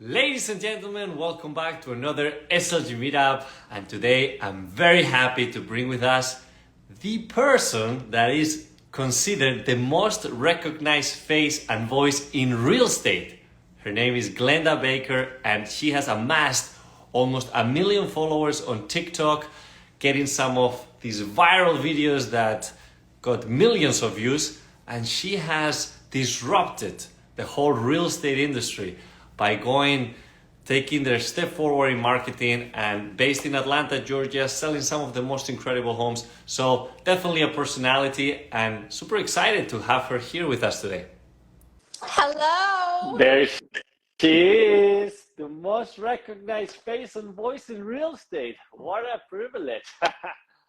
Ladies and gentlemen, welcome back to another SLG Meetup, and today I'm very happy to bring with us the person that is considered the most recognized face and voice in real estate. Her name is Glennda Baker, and she has amassed almost 1 million followers on TikTok, getting some of these viral videos that got millions of views, and she has disrupted the whole real estate industry by taking their step forward in marketing and based in Atlanta, Georgia, selling some of the most incredible homes. So definitely a personality and super excited to have her here with us today. Hello. There she is, the most recognized face and voice in real estate. What a privilege.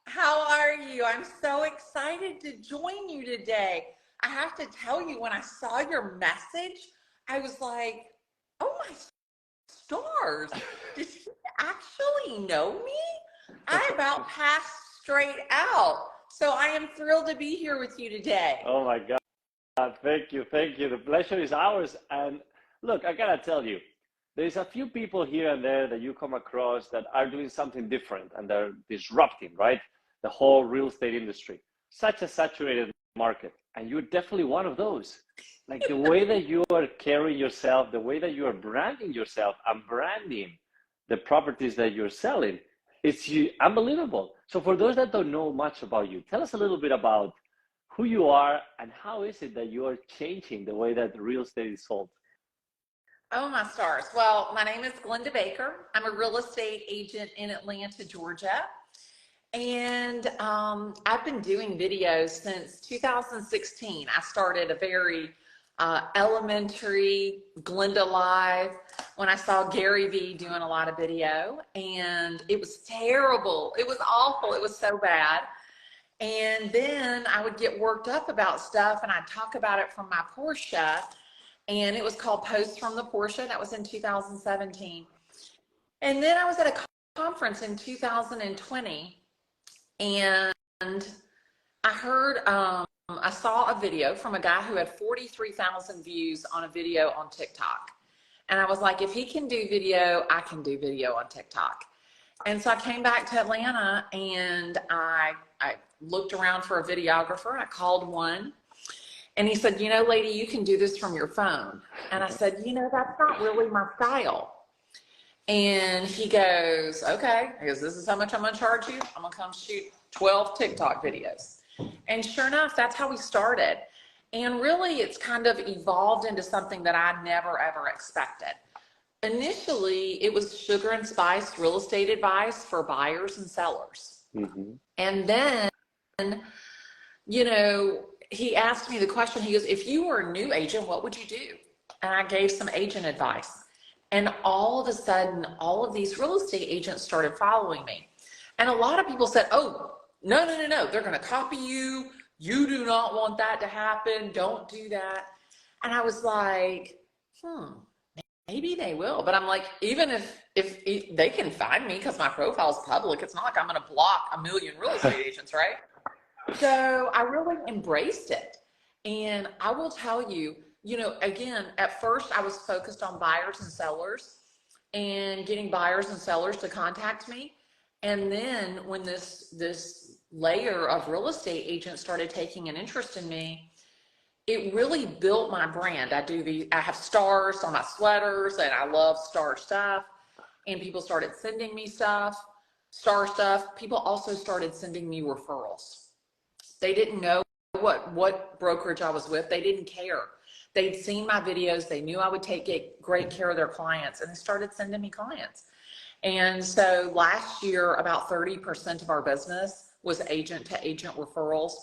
How are you? I'm so excited to join you today. I have to tell you, when I saw your message, I was like, oh my stars, does she actually know me? I about passed straight out. So I am thrilled to be here with you today. Oh my God, thank you, thank you. The pleasure is ours. And look, I gotta tell you, there's a few people here and there that you come across that are doing something different and they're disrupting, right? The whole real estate industry. Such a saturated market. And you're definitely one of those. Like the way that you are carrying yourself, the way that you are branding yourself and branding the properties that you're selling, it's unbelievable. So for those that don't know much about you, tell us a little bit about who you are and how is it that you are changing the way that real estate is sold? Oh my stars. Well, my name is Glennda Baker. I'm a real estate agent in Atlanta, Georgia. And I've been doing videos since 2016. I started a very elementary Glennda Live when I saw Gary Vee doing a lot of video, and it was terrible. It was awful. It was so bad. And then I would get worked up about stuff and I'd talk about it from my Porsche, and it was called Posts from the Porsche. That was in 2017. And then I was at a conference in 2020, and I saw a video from a guy who had 43,000 views on a video on TikTok. And I was like, if he can do video, I can do video on TikTok. And so I came back to Atlanta and I looked around for a videographer. I called one and he said, you know, lady, you can do this from your phone. And I said, you know, that's not really my style. And he goes, okay. He goes, this is how much I'm gonna charge you. I'm gonna come shoot 12 TikTok videos. And sure enough, that's how we started. And really, it's kind of evolved into something that I never, ever expected. Initially, it was sugar and spice real estate advice for buyers and sellers. Mm-hmm. And then, you know, he asked me the question, he goes, if you were a new agent, what would you do? And I gave some agent advice. And all of a sudden, all of these real estate agents started following me. And a lot of people said, oh, no, they're going to copy you. You do not want that to happen. Don't do that. And I was like, maybe they will. But I'm like, even if they can find me because my profile is public, it's not like I'm going to block 1 million real estate agents, right? So I really embraced it. And I will tell you, you know, again, at first I was focused on buyers and sellers and getting buyers and sellers to contact me. And then when this layer of real estate agents started taking an interest in me, it really built my brand. I have stars on my sweaters and I love star stuff. And people started sending me star stuff. People also started sending me referrals. They didn't know what brokerage I was with. They didn't care. They'd seen my videos. They knew I would take great care of their clients, and they started sending me clients. And so last year, about 30% of our business was agent to agent referrals,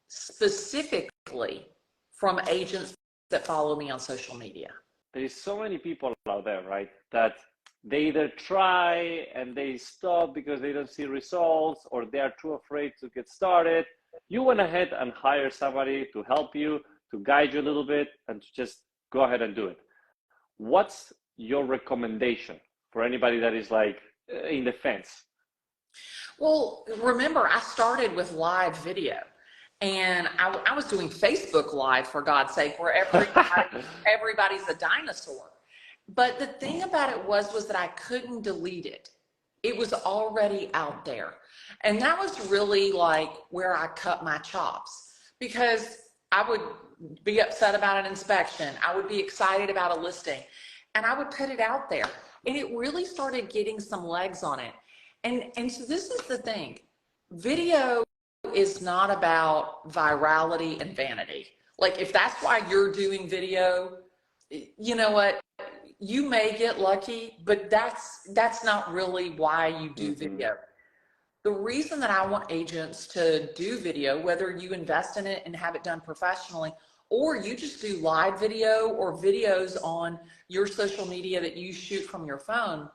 specifically from agents that follow me on social media. There's so many people out there, right, that they either try and they stop because they don't see results or they are too afraid to get started. You went ahead and hired somebody to help you, to guide you a little bit, and to just go ahead and do it. What's your recommendation for anybody that is like in the fence? Well, remember, I started with live video, and I was doing Facebook Live, for God's sake, where everybody's a dinosaur. But the thing about it was that I couldn't delete it. It was already out there. And that was really like where I cut my chops, because I would be upset about an inspection. I would be excited about a listing, and I would put it out there. And it really started getting some legs on it. And so this is the thing. Video is not about virality and vanity. Like, if that's why you're doing video, you know what? You may get lucky, but that's not really why you do video. The reason that I want agents to do video, whether you invest in it and have it done professionally, or you just do live video or videos on your social media that you shoot from your phone,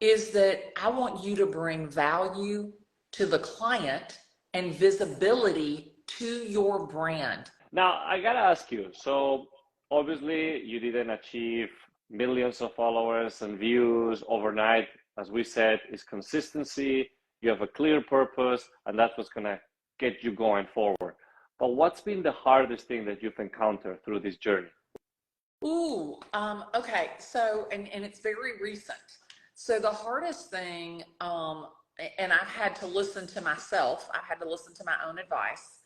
is that I want you to bring value to the client and visibility to your brand. Now, I gotta ask you, so obviously you didn't achieve millions of followers and views overnight. As we said, it's consistency. You have a clear purpose, and that's what's gonna get you going forward. But what's been the hardest thing that you've encountered through this journey? Okay. So, and it's very recent. So the hardest thing, and I've had to listen to myself, I've had to listen to my own advice,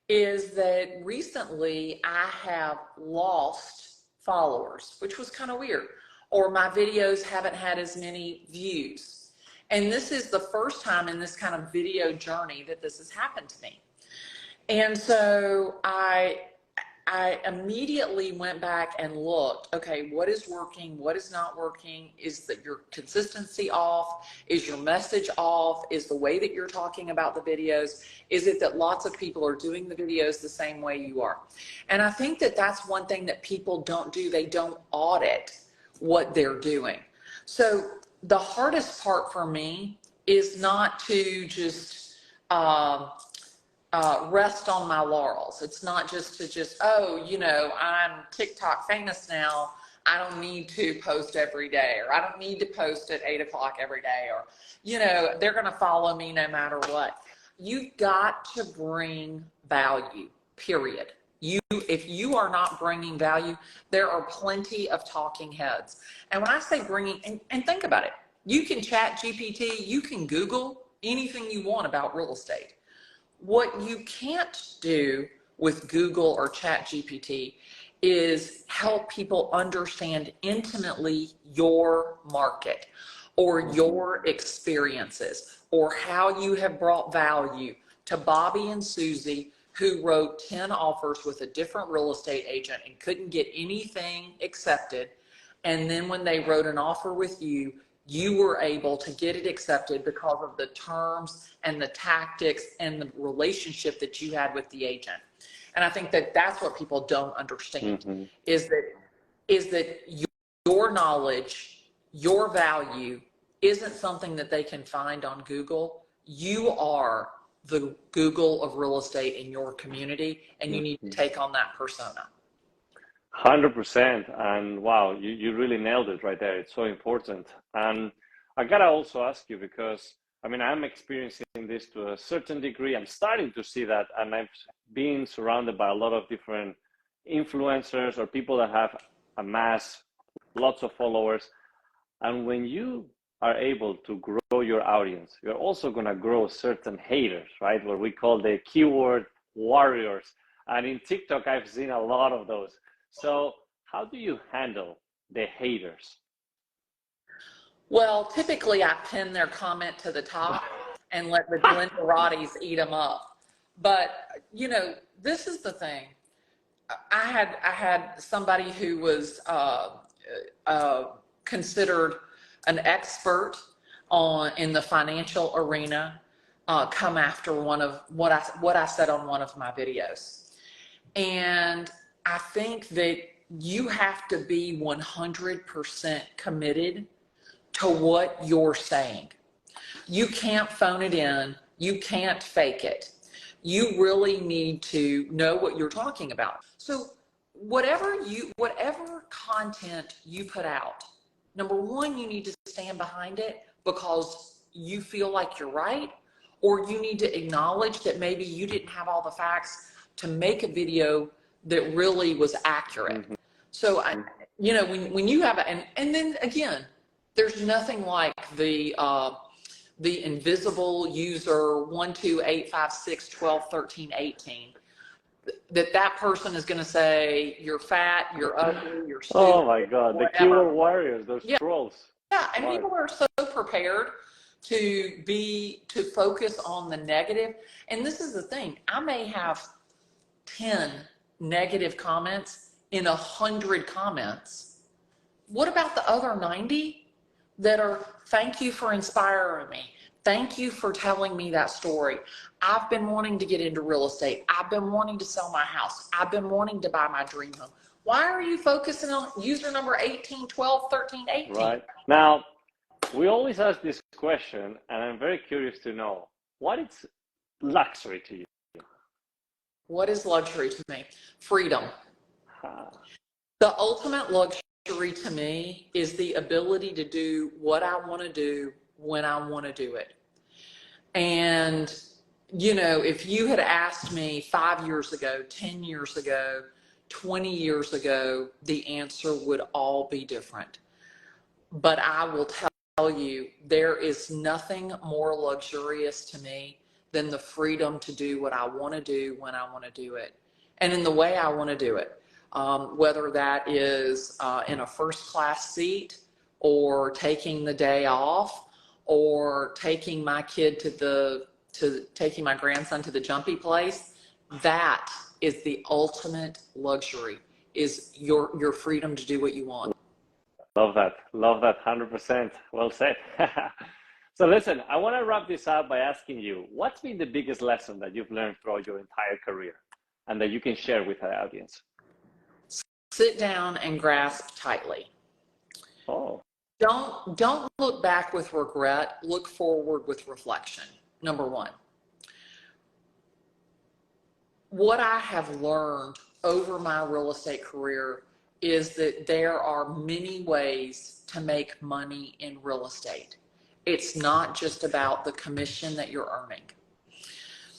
is that recently I have lost followers, which was kind of weird, or my videos haven't had as many views. And this is the first time in this kind of video journey that this has happened to me. And so I immediately went back and looked, okay, what is working? What is not working? Is that your consistency off? Is your message off? Is the way that you're talking about the videos? Is it that lots of people are doing the videos the same way you are? And I think that that's one thing that people don't do. They don't audit what they're doing. So the hardest part for me is not to just, rest on my laurels. It's not just to oh, you know, I'm TikTok famous now, I don't need to post every day, or I don't need to post at 8 o'clock every day, or, you know, they're going to follow me no matter what. You've got to bring value, period. If you are not bringing value, there are plenty of talking heads. And when I say bringing, and think about it, you can chat GPT, you can Google anything you want about real estate. What you can't do with Google or ChatGPT is help people understand intimately your market or your experiences or how you have brought value to Bobby and Susie, who wrote 10 offers with a different real estate agent and couldn't get anything accepted. And then when they wrote an offer with you, you were able to get it accepted because of the terms and the tactics and the relationship that you had with the agent. And I think that that's what people don't understand, is that your knowledge, your value isn't something that they can find on Google. You are the Google of real estate in your community, and you need to take on that persona. 100%. And wow, you really nailed it right there. It's so important. And I gotta also ask you, because I mean, I'm experiencing this to a certain degree. I'm starting to see that, and I've been surrounded by a lot of different influencers or people that have amassed lots of followers. And when you are able to grow your audience, you're also gonna grow certain haters, right? What we call the keyword warriors. And in TikTok, I've seen a lot of those. So how do you handle the haters? Well, typically I pin their comment to the top and let the Glennda eat them up. But, you know, this is the thing. I had somebody who was considered an expert in the financial arena come after one of what I said on one of my videos. And I think that you have to be 100% committed to what you're saying. You can't phone it in. You can't fake it. You really need to know what you're talking about. So whatever content you put out, number one, you need to stand behind it because you feel like you're right, or you need to acknowledge that maybe you didn't have all the facts to make a video that really was accurate. So you know, when you have and then again, there's nothing like the invisible user 12856121318 that person is going to say you're fat, you're ugly, you're stupid. Oh my God, the whatever. keyboard warriors, those Yeah. trolls. Yeah, and Smart. people are so prepared to focus on the negative. And this is the thing, I may have 10 negative comments in 100 comments. What about the other 90 that are, thank you for inspiring me. Thank you for telling me that story. I've been wanting to get into real estate. I've been wanting to sell my house. I've been wanting to buy my dream home. Why are you focusing on user number 18, 12, 13, 18? Right. Now, we always ask this question, and I'm very curious to know, what is luxury to you? What is luxury to me? Freedom. The ultimate luxury to me is the ability to do what I want to do when I want to do it. And, you know, if you had asked me 5 years ago, 10 years ago, 20 years ago, the answer would all be different. But I will tell you, there is nothing more luxurious to me than the freedom to do what I want to do when I want to do it, and in the way I want to do it. Whether that is in a first class seat, or taking the day off, or taking my kid taking my grandson to the jumpy place, that is the ultimate luxury, is your freedom to do what you want. Love that. Love that. 100%. Well said. So listen, I want to wrap this up by asking you, what's been the biggest lesson that you've learned throughout your entire career and that you can share with our audience? Sit down and grasp tightly. Oh. Don't look back with regret, look forward with reflection. Number one. What I have learned over my real estate career is that there are many ways to make money in real estate. It's not just about the commission that you're earning.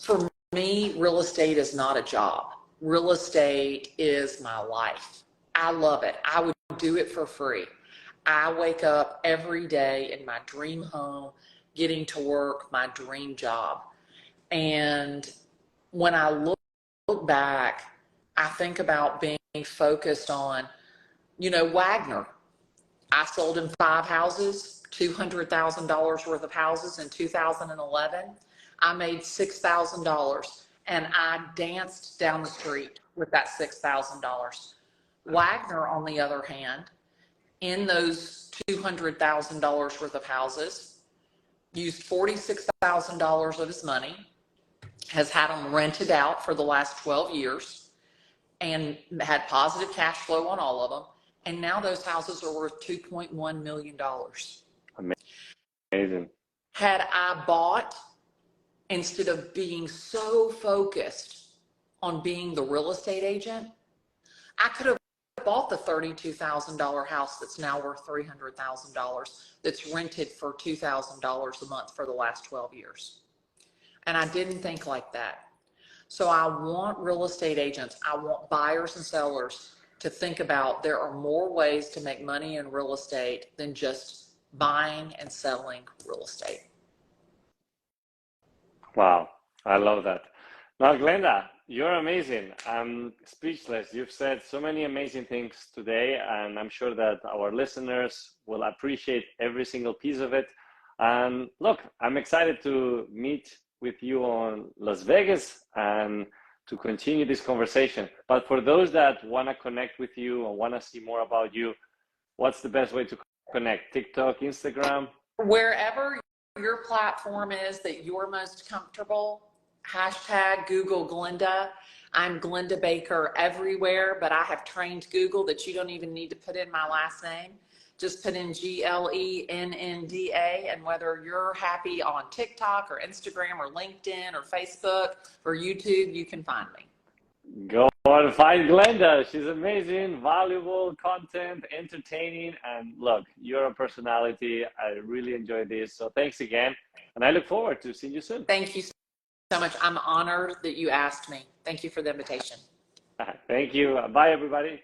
For me, real estate is not a job. Real estate is my life. I love it. I would do it for free. I wake up every day in my dream home, getting to work my dream job. And when I look back, I think about being focused on, you know, Wagner. I sold him 5 houses, $200,000 worth of houses in 2011. I made $6,000 and I danced down the street with that $6,000. Wagner, on the other hand, in those $200,000 worth of houses, used $46,000 of his money, has had them rented out for the last 12 years, and had positive cash flow on all of them. And now those houses are worth $2.1 million. Amazing. Had I bought, instead of being so focused on being the real estate agent, I could have bought the $32,000 house that's now worth $300,000, that's rented for $2,000 a month for the last 12 years. And I didn't think like that. So I want real estate agents, I want buyers and sellers to think about, there are more ways to make money in real estate than just buying and selling real estate. Wow, I love that. Now, Glennda, you're amazing. I'm speechless. You've said so many amazing things today, and I'm sure that our listeners will appreciate every single piece of it. And look, I'm excited to meet with you on Las Vegas and to continue this conversation. But for those that want to connect with you and want to see more about you, what's the best way to connect? TikTok, Instagram? Wherever your platform is that you're most comfortable, hashtag Google Glennda. I'm Glennda Baker everywhere, but I have trained Google that you don't even need to put in my last name. Just put in Glennda, and whether you're happy on TikTok or Instagram or LinkedIn or Facebook or YouTube, you can find me. Go and find Glennda. She's amazing, valuable content, entertaining, and look, you're a personality. I really enjoyed this. So thanks again, and I look forward to seeing you soon. Thank you so much. I'm honored that you asked me. Thank you for the invitation. Thank you. Bye, everybody.